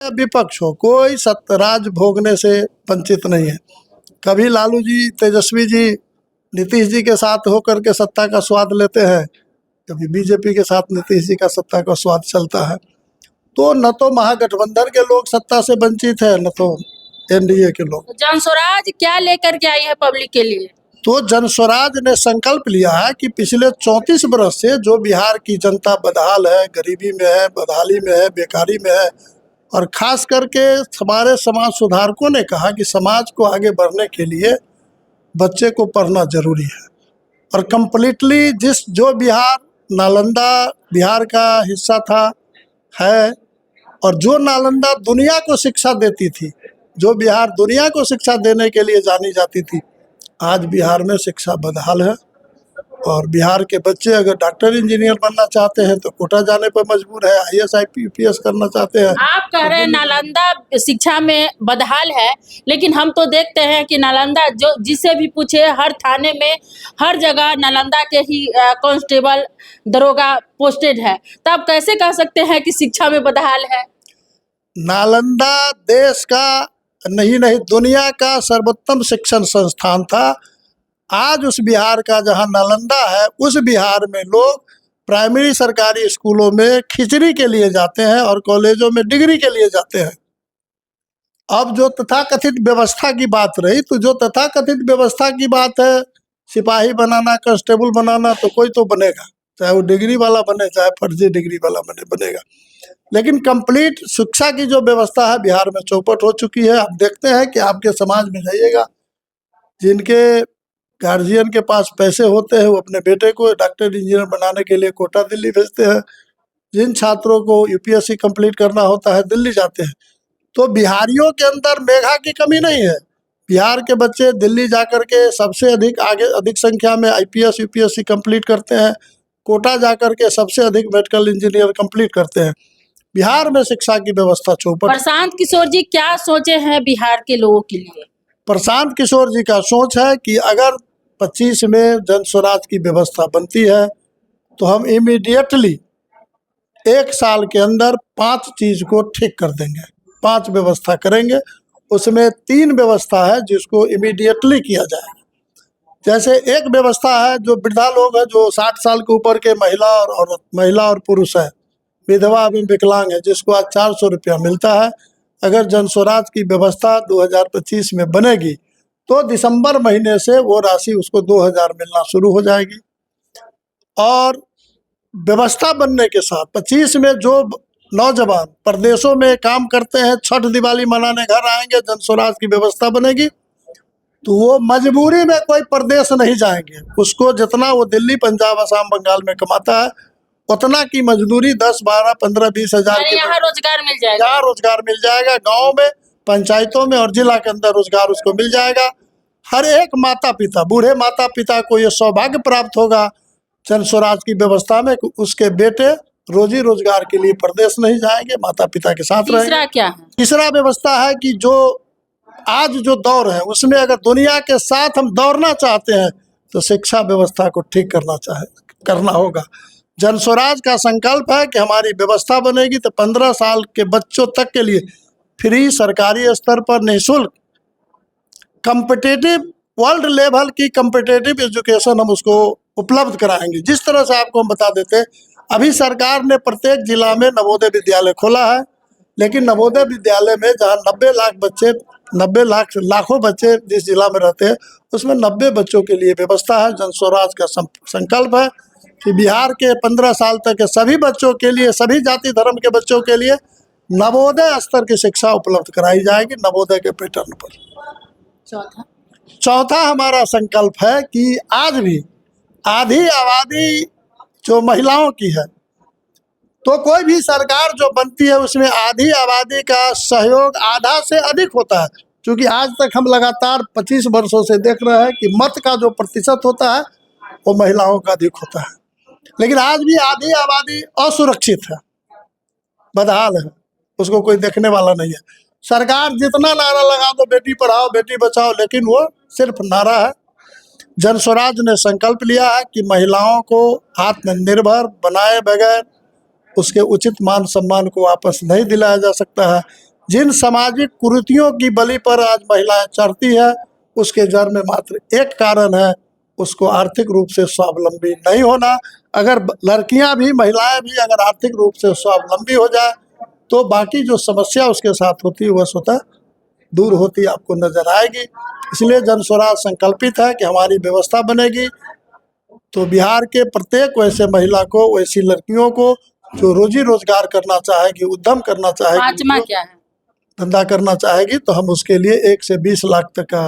विपक्ष हो, कोई राज भोगने से वंचित नहीं है। कभी लालू जी, तेजस्वी जी, नीतीश जी के साथ होकर के सत्ता का स्वाद लेते हैं, कभी बीजेपी के साथ नीतीश जी का सत्ता का स्वाद चलता है। तो न तो महागठबंधन के लोग सत्ता से वंचित है, न तो एनडीए के लोग। जनस्वराज क्या लेकर के आई है पब्लिक के लिए? तो जनस्वराज ने संकल्प लिया है कि पिछले 34 बरस से जो बिहार की जनता बदहाल है, गरीबी में है, बदहाली में है, बेकारी में है, और खास करके हमारे समाज सुधारकों ने कहा कि समाज को आगे बढ़ने के लिए बच्चे को पढ़ना जरूरी है। और कंप्लीटली जो बिहार नालंदा बिहार का हिस्सा था है, और जो नालंदा दुनिया को शिक्षा देती थी, जो बिहार दुनिया को शिक्षा देने के लिए जानी जाती थी, आज बिहार में शिक्षा बदहाल है। और बिहार के बच्चे अगर डॉक्टर इंजीनियर बनना चाहते हैं तो कोटा जाने पर मजबूर है, आईएएस आईपीएस करना चाहते हैं। आप कह रहे हैं नालंदा शिक्षा में बदहाल है, लेकिन हम तो देखते हैं कि नालंदा जो जिससे भी पूछे हर थाने में हर जगह नालंदा के ही कांस्टेबल दरोगा पोस्टेड है। तो आप कैसे कह सकते हैं कि शिक्षा में बदहाल है? नालंदा देश का नहीं दुनिया का सर्वोत्तम शिक्षण संस्थान था। आज उस बिहार का जहां नालंदा है, उस बिहार में लोग प्राइमरी सरकारी स्कूलों में खिचड़ी के लिए जाते हैं और कॉलेजों में डिग्री के लिए जाते हैं। अब जो तथाकथित व्यवस्था की बात रही, तो जो तथाकथित व्यवस्था की बात है, सिपाही बनाना, कांस्टेबल बनाना, तो कोई तो बनेगा, चाहे वो डिग्री वाला बने चाहे फर्जी डिग्री वाला बनेगा। लेकिन कंप्लीट शिक्षा की जो व्यवस्था है बिहार में चौपट हो चुकी है। आप देखते हैं कि आपके समाज में जाइएगा, जिनके गार्जियन के पास पैसे होते हैं वो अपने बेटे को डॉक्टर इंजीनियर बनाने के लिए कोटा दिल्ली भेजते हैं। जिन छात्रों को यूपीएससी कंप्लीट करना होता है दिल्ली जाते हैं। तो बिहारियों के अंदर मेधा की कमी नहीं है। बिहार के बच्चे दिल्ली जाकर के सबसे अधिक संख्या में आईपीएस यूपीएससी कंप्लीट करते हैं। कोटा जाकर के सबसे अधिक मेडिकल इंजीनियर कंप्लीट करते हैं। बिहार में शिक्षा की व्यवस्था चौपट। प्रशांत किशोर जी क्या सोचे हैं बिहार के लोगों के लिए? प्रशांत किशोर जी का सोच है कि अगर 25 में जन स्वराज की व्यवस्था बनती है तो हम इमीडिएटली 1 साल के अंदर 5 चीज को ठीक कर देंगे, 5 व्यवस्था करेंगे। उसमें 3 व्यवस्था है जिसको इमीडिएटली किया जाएगा। जैसे एक व्यवस्था है, जो वृद्धा लोग हैं, जो 60 साल के ऊपर के महिला और पुरुष है, विधवा एवं विकलांग है, जिसको आज 400 रुपया मिलता है। अगर जन स्वराज की व्यवस्था 2025 में बनेगी तो दिसंबर महीने से वो राशि उसको 2000 मिलना शुरू हो जाएगी। और व्यवस्था बनने के साथ 25 में जो नौजवान प्रदेशों में काम करते हैं, छठ दिवाली मनाने घर आएंगे, जन स्वराज की व्यवस्था बनेगी तो वो मजबूरी में कोई प्रदेश नहीं जाएंगे। उसको जितना वो दिल्ली, पंजाब, असम, बंगाल में कमाता है उतना की मजदूरी 10, 12, 15, 20 हजार की यहाँ रोजगार मिल जाएगा। यहाँ रोजगार मिल जाएगा। गाँव में, पंचायतों में और जिला के अंदर रोजगार उसको मिल जाएगा। हर एक माता पिता, बूढ़े माता पिता को ये सौभाग्य प्राप्त होगा जन स्वराज की व्यवस्था में कि उसके बेटे रोजी रोजगार के लिए प्रदेश नहीं जाएंगे, माता पिता के साथ रहेंगे। तीसरा क्या है? तीसरा व्यवस्था है कि जो आज जो दौर है उसमें अगर दुनिया के साथ हम दौड़ना चाहते हैं तो शिक्षा व्यवस्था को ठीक करना होगा। जन स्वराज का संकल्प है कि हमारी व्यवस्था बनेगी तो 15 साल के बच्चों तक के लिए फ्री सरकारी स्तर पर निःशुल्क कॉम्पिटिटिव वर्ल्ड लेवल की कॉम्पिटिटिव एजुकेशन हम उसको उपलब्ध कराएंगे। जिस तरह से आपको हम बता देते हैं, अभी सरकार ने प्रत्येक जिला में नवोदय विद्यालय खोला है, लेकिन नवोदय विद्यालय में जहाँ 90 लाखों बच्चे जिस जिला में रहते हैं उसमें 90 बच्चों के लिए व्यवस्था है। जन स्वराज का संकल्प है कि बिहार के 15 साल तक के सभी बच्चों के लिए, सभी जाति धर्म के बच्चों के लिए नवोदय स्तर की शिक्षा उपलब्ध कराई जाएगी, नवोदय के पैटर्न पर। चौथा हमारा संकल्प है कि आज भी आधी आबादी जो महिलाओं की है, तो कोई भी सरकार जो बनती है उसमें आधी आबादी का सहयोग आधा से अधिक होता है। क्योंकि आज तक हम लगातार 25 वर्षों से देख रहे हैं कि मत का जो प्रतिशत होता है वो महिलाओं का अधिक होता है। लेकिन आज भी आधी आबादी असुरक्षित है, बदहाल है, उसको कोई देखने वाला नहीं है। सरकार जितना नारा लगा दो बेटी पढ़ाओ बेटी बचाओ, लेकिन वो सिर्फ नारा है। जन स्वराज ने संकल्प लिया है कि महिलाओं को आत्मनिर्भर बनाए बगैर उसके उचित मान सम्मान को वापस नहीं दिलाया जा सकता है। जिन सामाजिक कुरीतियों की बलि पर आज महिलाएं चढ़ती है, उसके जड़ में मात्र एक कारण है, उसको आर्थिक रूप से स्वावलंबी नहीं होना। अगर लड़कियां भी, महिलाएं भी अगर आर्थिक रूप से स्वावलंबी हो जाए तो बाकी जो समस्या उसके साथ होती है वह स्वतः दूर होती आपको नजर आएगी। इसलिए जन स्वराज संकल्पित है कि हमारी व्यवस्था बनेगी तो बिहार के प्रत्येक वैसे महिला को, वैसी लड़कियों को जो रोजी रोजगार करना चाहेगी, उद्यम करना चाहेगी, पांचवा क्या है? धंधा करना चाहेगी, तो हम उसके लिए 1 से 20 लाख तक का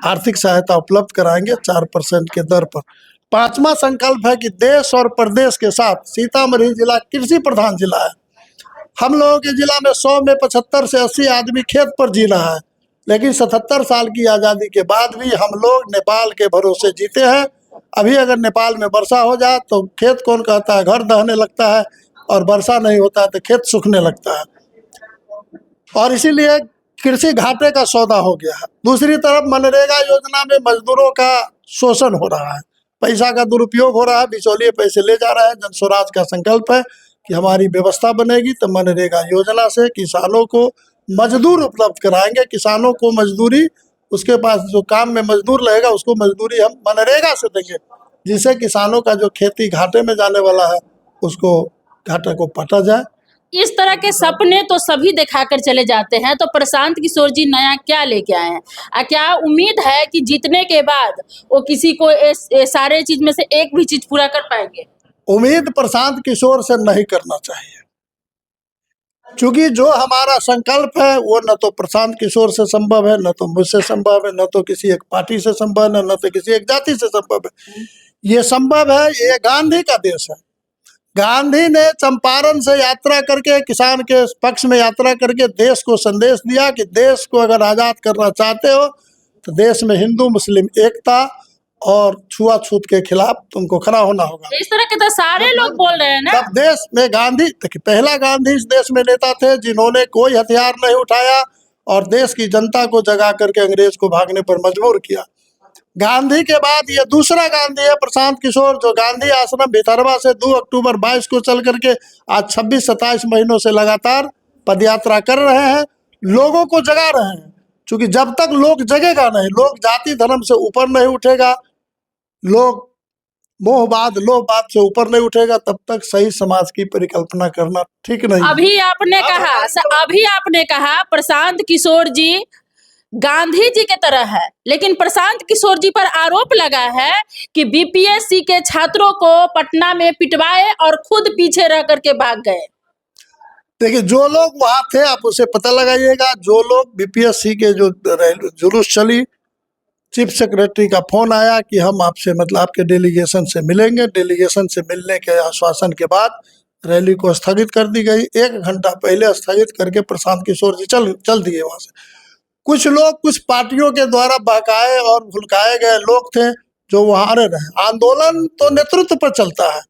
आर्थिक सहायता उपलब्ध कराएंगे 4% के दर पर। 5वां संकल्प है कि देश और प्रदेश के साथ सीतामढ़ी जिला कृषि प्रधान जिला है। हम लोगों के जिला में 100 में 75 से 80 आदमी खेत पर जी रहा है, लेकिन 77 साल की आज़ादी के बाद भी हम लोग नेपाल के भरोसे जीते हैं। अभी अगर नेपाल में वर्षा हो जाए तो खेत कौन कहता है, घर दहने लगता है, और वर्षा नहीं होता है तो खेत सूखने लगता है, और इसीलिए कृषि घाटे का सौदा हो गया है। दूसरी तरफ मनरेगा योजना में मजदूरों का शोषण हो रहा है, पैसा का दुरुपयोग हो रहा है, बिचौलिए पैसे ले जा रहा है। जन स्वराज का संकल्प है कि हमारी व्यवस्था बनेगी तो मनरेगा योजना से किसानों को मजदूर उपलब्ध कराएंगे। किसानों को मजदूरी, उसके पास जो काम में मजदूर रहेगा उसको मजदूरी हम मनरेगा से देंगे, जिससे किसानों का जो खेती घाटे में जाने वाला है उसको घाटे को पाटा जाए। इस तरह के सपने तो सभी दिखाकर चले जाते हैं, तो प्रशांत किशोर जी नया क्या लेके आए हैं? क्या उम्मीद है कि जीतने के बाद वो किसी को सारे चीज में से एक भी चीज पूरा कर पाएंगे? उम्मीद प्रशांत किशोर से नहीं करना चाहिए, क्योंकि जो हमारा संकल्प है वो न तो प्रशांत किशोर से संभव है, न तो मुझसे संभव है, न तो किसी एक पार्टी से संभव है, न तो किसी एक जाति से संभव है। ये संभव है, ये गांधी का देश है। गांधी ने चंपारण से यात्रा करके, किसान के पक्ष में यात्रा करके देश को संदेश दिया कि देश को अगर आज़ाद करना चाहते हो तो देश में हिंदू मुस्लिम एकता और छुआछूत के खिलाफ तुमको खड़ा होना होगा। इस तरह के तो सारे लोग बोल रहे हैं ना। तब देश में गांधी, देखिए पहला गांधी इस देश में नेता थे जिन्होंने कोई हथियार नहीं उठाया और देश की जनता को जगा करके अंग्रेज को भागने पर मजबूर किया। गांधी के बाद ये दूसरा गांधी है प्रशांत किशोर, जो गांधी आश्रम भितरवा से 2 अक्टूबर 22 को चल करके आज 26-27 महीनों से लगातार पदयात्रा कर रहे हैं, लोगों को जगा रहे हैं। क्योंकि जब तक लोग जगेगा नहीं, लोग जाति धर्म से ऊपर नहीं उठेगा, लोग मोहवाद लोहवाद से ऊपर नहीं उठेगा, तब तक सही समाज की परिकल्पना करना ठीक नहीं। अभी आपने कहा प्रशांत किशोर जी गांधी जी के तरह है, लेकिन प्रशांत किशोर जी पर आरोप लगा है कि बीपीएससी के छात्रों को पटना में पिटवाए और खुद पीछे रह करके भाग गए। देखिए जो लोग वहां थे आप उसे पता लगाइएगा। जो लोग बीपीएससी के जो जुलूस चली, चीफ सेक्रेटरी का फोन आया कि हम आपसे मतलब आपके डेलीगेशन से मिलेंगे। डेलीगेशन से मिलने के आश्वासन के बाद रैली को स्थगित कर दी गई। 1 घंटा पहले स्थगित करके प्रशांत किशोर जी चल दिए वहां से। कुछ लोग, कुछ पार्टियों के द्वारा बहकाए और भुलकाए गए लोग थे जो वहां रहे। आंदोलन तो नेतृत्व पर चलता है।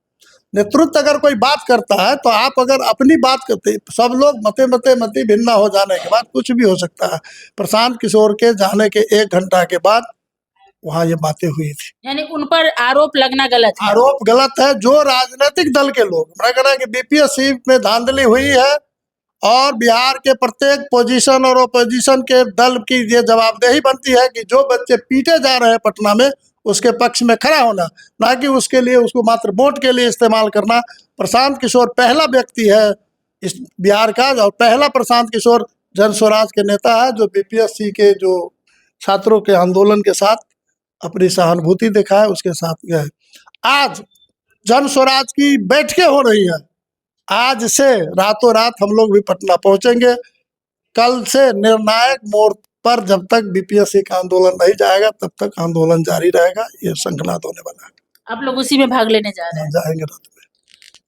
नेतृत्व अगर कोई बात करता है तो आप अगर अपनी बात करते, सब लोग मते भिन्न हो जाने के बाद कुछ भी हो सकता है। प्रशांत किशोर के जाने के 1 घंटा के बाद वहाँ ये बातें हुई थी। यानी उन पर आरोप लगना गलत है। आरोप गलत है। जो राजनीतिक दल के लोग, मैं कह रहा कि बीपीएससी में धांधली हुई है और बिहार के प्रत्येक पोजीशन और ओपोजिशन के दल की ये जवाबदेही बनती है कि जो बच्चे पीटे जा रहे हैं पटना में उसके पक्ष में खड़ा होना, ना कि उसके लिए उसको मात्र वोट के लिए इस्तेमाल करना। प्रशांत किशोर पहला व्यक्ति है इस बिहार का, और पहला प्रशांत किशोर जन स्वराज के नेता है जो बीपीएससी के जो छात्रों के आंदोलन के साथ अपनी सहानुभूति दिखाए, उसके साथ गए। आज जन स्वराज की बैठकें हो रही है। आज से रातों रात हम लोग भी पटना पहुंचेंगे। कल से निर्णायक मोड़ पर जब तक बीपीएससी का आंदोलन नहीं जाएगा तब तक आंदोलन जारी रहेगा। ये संकनाद होने वाला है। आप लोग उसी में भाग लेने जा रहे हैं? जाएंगे रात में।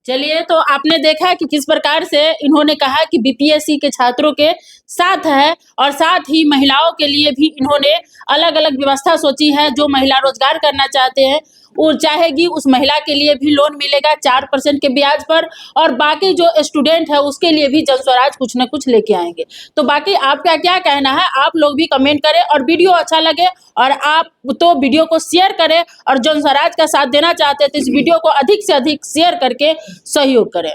चलिए, तो आपने देखा कि किस प्रकार से इन्होंने कहा कि बीपीएससी के छात्रों के साथ है और साथ ही महिलाओं के लिए भी इन्होंने अलग अलग व्यवस्था सोची है। जो महिला रोजगार करना चाहते हैं वो चाहेगी, उस महिला के लिए भी लोन मिलेगा 4% के ब्याज पर, और बाकी जो स्टूडेंट है उसके लिए भी जन स्वराज कुछ न कुछ लेके आएंगे। तो बाकी आपका क्या कहना है आप लोग भी कमेंट करें, और वीडियो अच्छा लगे और आप तो वीडियो को शेयर करें, और जन स्वराज का साथ देना चाहते हैं तो इस वीडियो को अधिक से अधिक शेयर करके सहयोग करें।